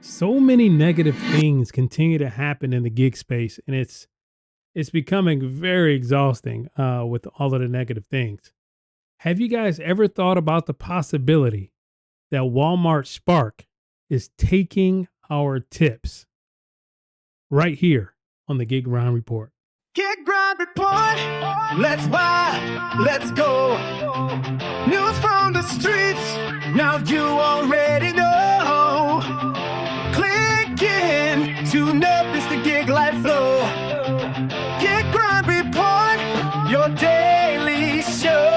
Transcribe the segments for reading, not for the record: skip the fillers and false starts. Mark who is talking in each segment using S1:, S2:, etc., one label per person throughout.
S1: So many negative things continue to happen in the gig space, and it's becoming very exhausting with all of the negative things. Have you guys ever thought about the possibility that Walmart Spark is taking our tips right here on the Gig Grind Report?
S2: Get grind report. Let's ride. Let's go. News from the streets. Now you already know. Click in to notice the gig life flow. Get grind report. Your daily show.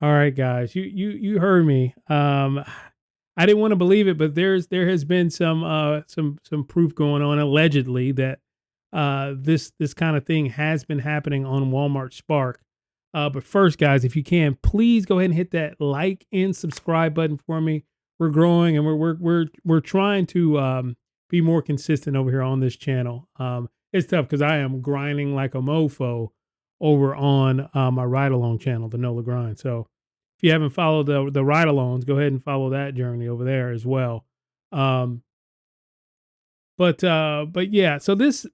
S1: All right, guys, you heard me. I didn't want to believe it, but there has been some proof going on allegedly that this kind of thing has been happening on Walmart Spark. But first, guys, if you can, please go ahead and hit that like and subscribe button for me. We're growing and we're trying to be more consistent over here on this channel. It's tough because I am grinding like a mofo over on my ride along channel, the NOLA Grind. So if you haven't followed the ride alongs, go ahead and follow that journey over there as well. But yeah, so this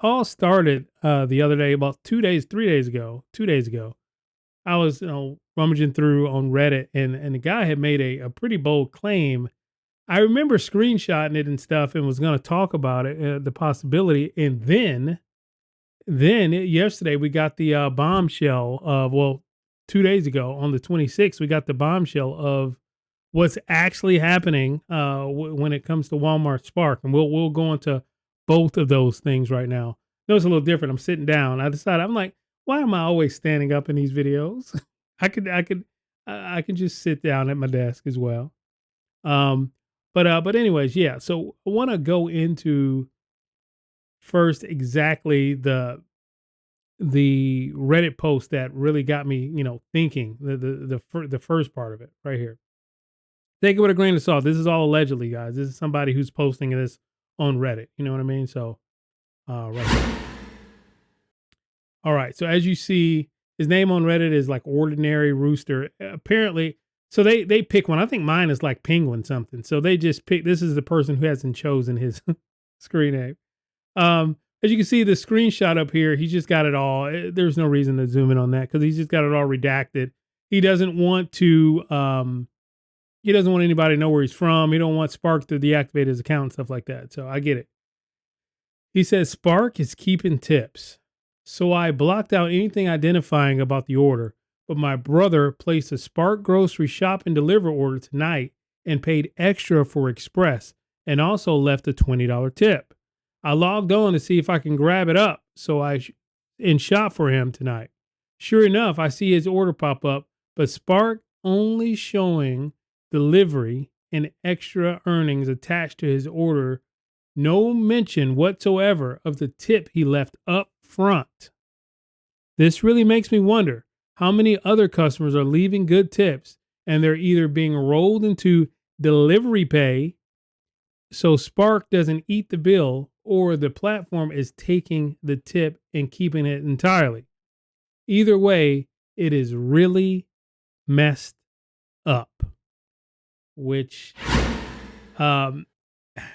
S1: all started the other day, about 3 days ago. I was rummaging through on Reddit, and the guy had made a pretty bold claim. I remember screenshotting it and stuff, and was going to talk about it, the possibility, and then yesterday we got the bombshell of 2 days ago on the 26th we got the bombshell of what's actually happening when it comes to Walmart Spark, and we'll go into both of those things right now. No, it's a little different. I'm sitting down. I'm like, why am I always standing up in these videos? I could just sit down at my desk as well. But anyways, yeah. So I want to go into first exactly the Reddit post that really got me, thinking. The first part of it right here. Take it with a grain of salt. This is all allegedly, guys. This is somebody who's posting this on Reddit. You know what I mean? So, right here. All right. So as you see, his name on Reddit is like Ordinary Rooster. Apparently, so they pick one. I think mine is like Penguin something. So they just pick. This is the person who hasn't chosen his screen name. As you can see, the screenshot up here, he's just got it all. There's no reason to zoom in on that because he's just got it all redacted. He doesn't want to. He doesn't want anybody to know where he's from. He don't want Spark to deactivate his account and stuff like that. So I get it. He says Spark is keeping tips. So I blocked out anything identifying about the order, but my brother placed a Spark grocery shop and deliver order tonight and paid extra for express and also left a $20 tip. I logged on to see if I can grab it up so in shop for him tonight. Sure enough, I see his order pop up, but Spark only showing delivery and extra earnings attached to his order. No mention whatsoever of the tip he left up front. This really makes me wonder how many other customers are leaving good tips and they're either being rolled into delivery pay so Spark doesn't eat the bill, or the platform is taking the tip and keeping it entirely. Either way, it is really messed up. Which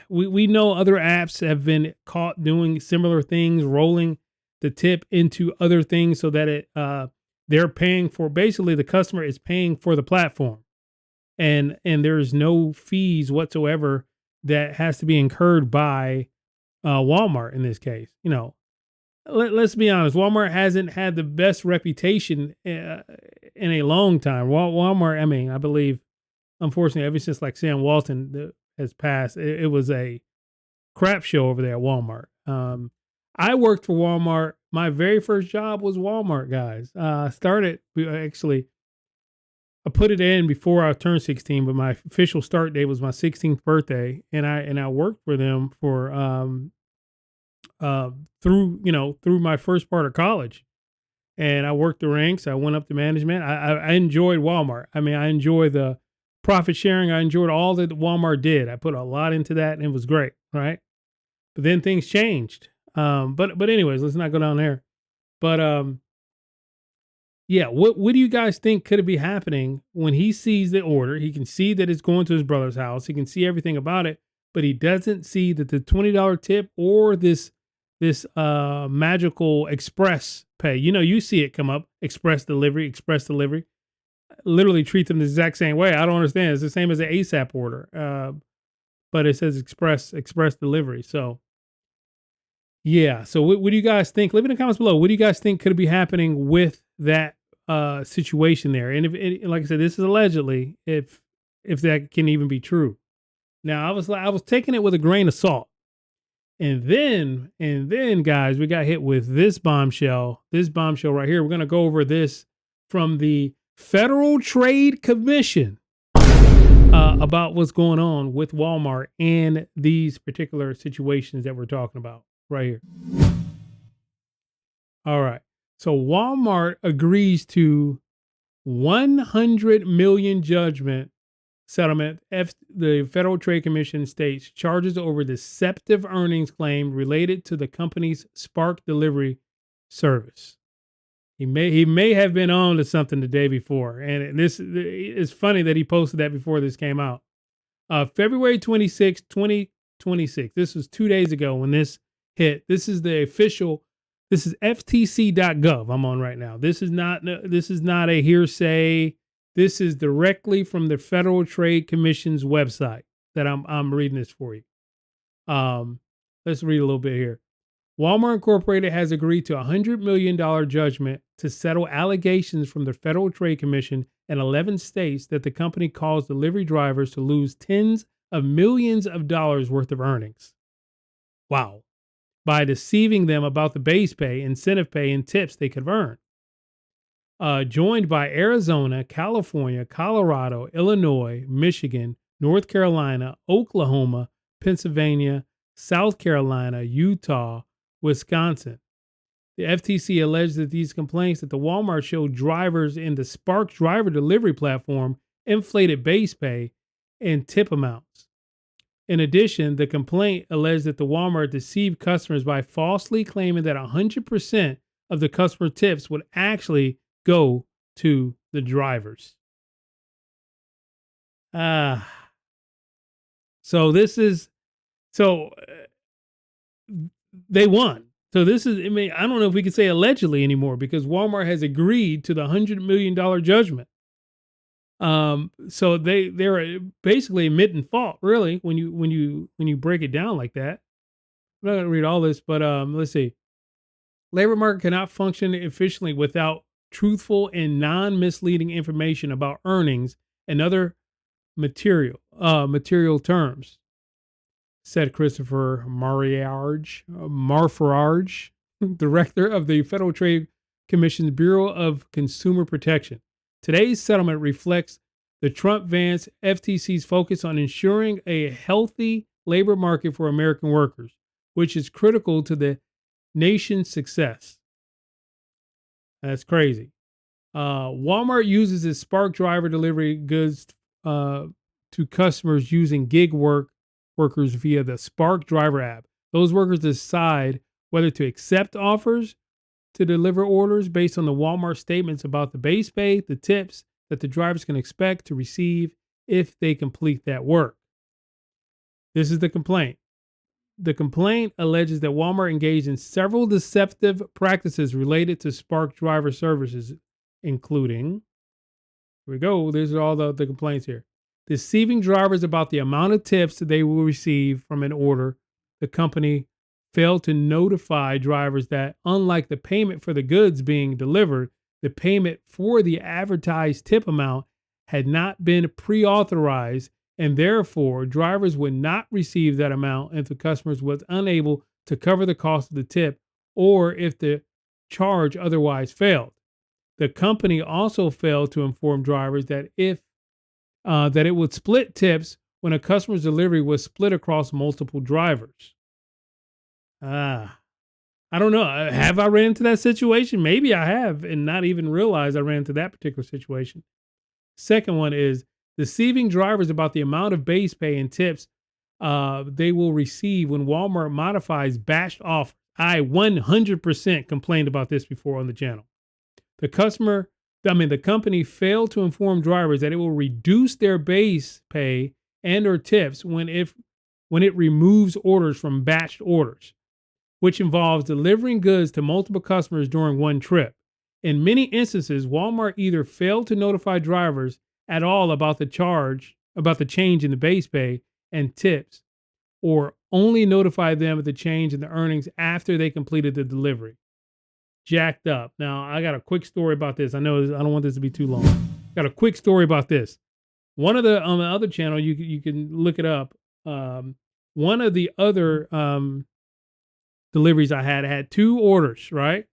S1: we know other apps have been caught doing similar things, rolling the tip into other things so that they're paying for, basically the customer is paying for the platform, and there's no fees whatsoever that has to be incurred by Walmart in this case. Let's be honest, Walmart hasn't had the best reputation in a long time. Walmart, I mean, I believe, unfortunately, ever since like Sam Walton has passed, it was a crap show over there at Walmart. I worked for Walmart. My very first job was Walmart, guys. I put it in before I turned 16, but my official start date was my 16th birthday, and I worked for them for through my first part of college, and I worked the ranks. I went up to management. I enjoyed Walmart. I mean, I enjoyed the profit sharing. I enjoyed all that Walmart did. I put a lot into that, and it was great, right? But then things changed. But anyways, let's not go down there. But yeah, what do you guys think could be happening when he sees the order? He can see that it's going to his brother's house. He can see everything about it, but he doesn't see that the $20 tip or this magical express pay. You know, you see it come up, express delivery. Literally treat them the exact same way. I don't understand. It's the same as an ASAP order, but it says express delivery. So yeah. So what do you guys think? Leave it in the comments below. What do you guys think could be happening with that situation there? And if it, like I said, this is allegedly, if that can even be true. Now I was taking it with a grain of salt. And then guys, we got hit with this bombshell. This bombshell right here. We're gonna go over this from the Federal Trade Commission about what's going on with Walmart and these particular situations that we're talking about right here. All right. So Walmart agrees to 100 million judgment settlement. The Federal Trade Commission states charges over deceptive earnings claim related to the company's Spark delivery service. He may have been on to something the day before, and this is funny that he posted that before this came out. February 26, 2026. This was 2 days ago when this hit. This is the official. This is ftc.gov. I'm on right now. This is not a hearsay. This is directly from the Federal Trade Commission's website that I'm reading this for you. Let's read a little bit here. Walmart Incorporated has agreed to a $100 million judgment to settle allegations from the Federal Trade Commission in 11 states that the company caused delivery drivers to lose tens of millions of dollars worth of earnings. Wow. By deceiving them about the base pay, incentive pay, and tips they could earn. Joined by Arizona, California, Colorado, Illinois, Michigan, North Carolina, Oklahoma, Pennsylvania, South Carolina, Utah, Wisconsin. The FTC alleged that these complaints that the Walmart showed drivers in the Spark driver delivery platform inflated base pay and tip amounts. In addition, the complaint alleged that the Walmart deceived customers by falsely claiming that 100% of the customer tips would actually go to the drivers. So this is, so they won. So this is, I mean, I don't know if we can say allegedly anymore because Walmart has agreed to the $100 million judgment. So they're basically admitting fault, really, when you break it down like that. I'm not going to read all this, but let's see. Labor market cannot function efficiently without truthful and non-misleading information about earnings and other material terms, said Christopher Marfarage, director of the Federal Trade Commission's Bureau of Consumer Protection. Today's settlement reflects the Trump-Vance FTC's focus on ensuring a healthy labor market for American workers, which is critical to the nation's success. That's crazy. Walmart uses its Spark driver delivery goods to customers using gig workers via the Spark driver app. Those workers decide whether to accept offers to deliver orders based on the Walmart statements about the base pay, the tips that the drivers can expect to receive if they complete that work. This is the complaint. The complaint alleges that Walmart engaged in several deceptive practices related to Spark driver services, including, here we go, these are all the complaints here. Deceiving drivers about the amount of tips that they will receive from an order. The company failed to notify drivers that, unlike the payment for the goods being delivered, the payment for the advertised tip amount had not been pre-authorized, and therefore drivers would not receive that amount if the customer was unable to cover the cost of the tip or if the charge otherwise failed. The company also failed to inform drivers that that it would split tips when a customer's delivery was split across multiple drivers. I don't know. Have I ran into that situation? Maybe I have and not even realize I ran into that particular situation. Second one is deceiving drivers about the amount of base pay and tips they will receive when Walmart modifies batched off. I 100% complained about this before on the channel. The company failed to inform drivers that it will reduce their base pay and or tips when it removes orders from batched orders, which involves delivering goods to multiple customers during one trip. In many instances, Walmart either failed to notify drivers at all about the change in the base pay and tips, or only notify them of the change in the earnings after they completed the delivery. Jacked up. Now, I got a quick story about this. I don't want this to be too long. Got a quick story about this. One of the on the other channel, you can look it up. One of the other deliveries I had 2 orders, right?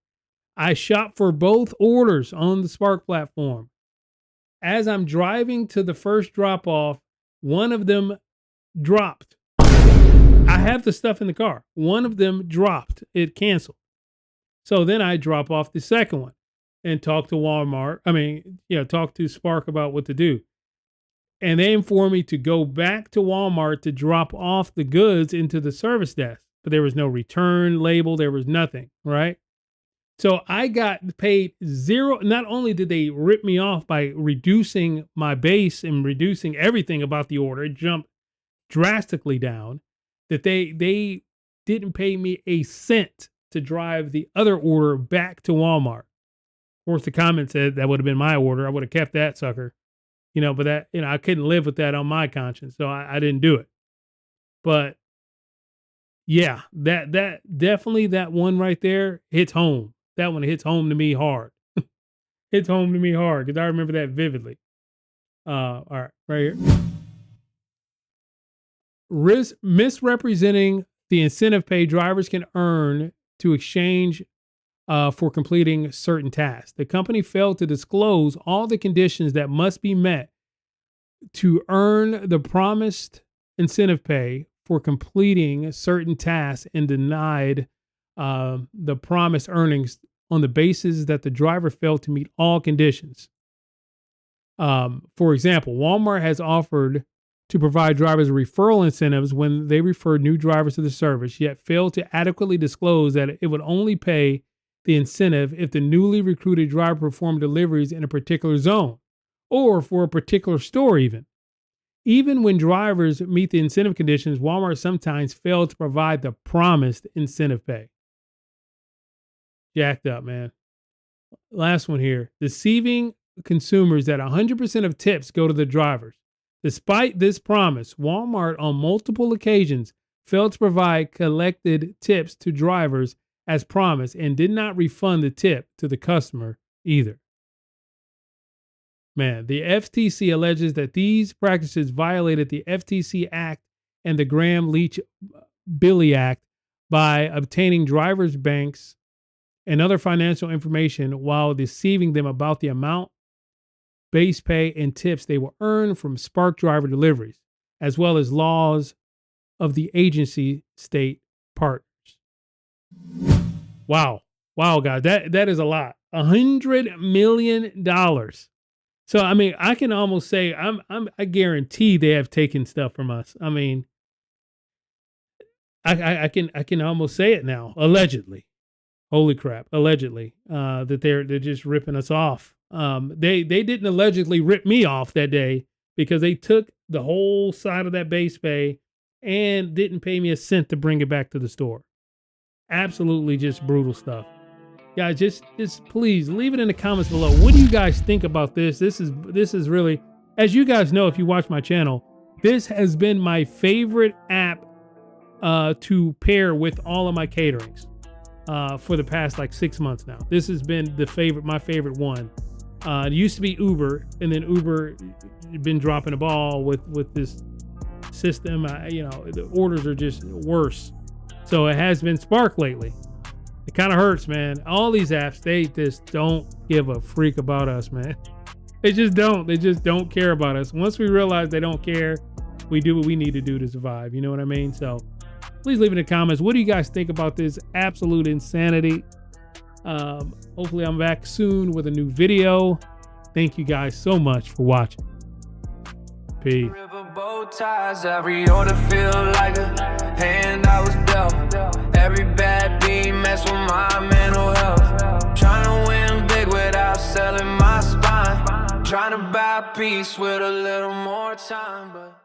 S1: I shopped for both orders on the Spark platform. As I'm driving to the first drop off, one of them dropped. I have the stuff in the car. One of them dropped. It canceled. So then I drop off the second one and talk to Walmart. Talk to Spark about what to do. And they informed me to go back to Walmart to drop off the goods into the service desk. But there was no return label. There was nothing, right? So I got paid zero. Not only did they rip me off by reducing my base and reducing everything about the order, it jumped drastically down, that they didn't pay me a cent to drive the other order back to Walmart. Of course, the comment said that would have been my order. I would have kept that sucker, but that, I couldn't live with that on my conscience. So I didn't do it. But yeah, that definitely, that one right there hits home. That one hits home to me hard. Hits home to me hard because I remember that vividly. All right, right here. Misrepresenting the incentive pay drivers can earn to exchange for completing certain tasks. The company failed to disclose all the conditions that must be met to earn the promised incentive pay for completing certain tasks and denied the promised earnings on the basis that the driver failed to meet all conditions. For example, Walmart has offered to provide drivers referral incentives when they refer new drivers to the service, yet failed to adequately disclose that it would only pay the incentive if the newly recruited driver performed deliveries in a particular zone or for a particular store even. Even when drivers meet the incentive conditions, Walmart sometimes fails to provide the promised incentive pay. Jacked up, man. Last one here. Deceiving consumers that 100% of tips go to the drivers. Despite this promise, Walmart on multiple occasions failed to provide collected tips to drivers as promised and did not refund the tip to the customer either. Man, the FTC alleges that these practices violated the FTC Act and the Graham-Leach-Billy Act by obtaining drivers' banks and other financial information while deceiving them about the amount, base pay, and tips they will earn from Spark driver deliveries, as well as laws of the agency state partners. Wow, guys, that is a lot. $100 million. So I can almost say I guarantee they have taken stuff from us. I can almost say it now. Allegedly, holy crap! Allegedly, that they're just ripping us off. They didn't allegedly rip me off that day because they took the whole side of that base pay and didn't pay me a cent to bring it back to the store. Absolutely just brutal stuff. Guys, just please leave it in the comments below. What do you guys think about this? This is really, as you guys know, if you watch my channel, this has been my favorite app to pair with all of my caterings for the past like 6 months now. This has been my favorite one. It used to be Uber, and then Uber been dropping the ball with this system. The orders are just worse. So it has been Spark lately. It kind of hurts, man. All these apps, they just don't give a freak about us, man. They just don't. They just don't care about us. Once we realize they don't care, we do what we need to do to survive. You know what I mean? So please leave in the comments. What do you guys think about this absolute insanity? Hopefully I'm back soon with a new video. Thank you guys so much for watching. Peace.
S2: ties. Every order feel like a hand I was dealt. Every bad beat mess with my mental health. Trying to win big without selling my spine. Trying to buy peace with a little more time, but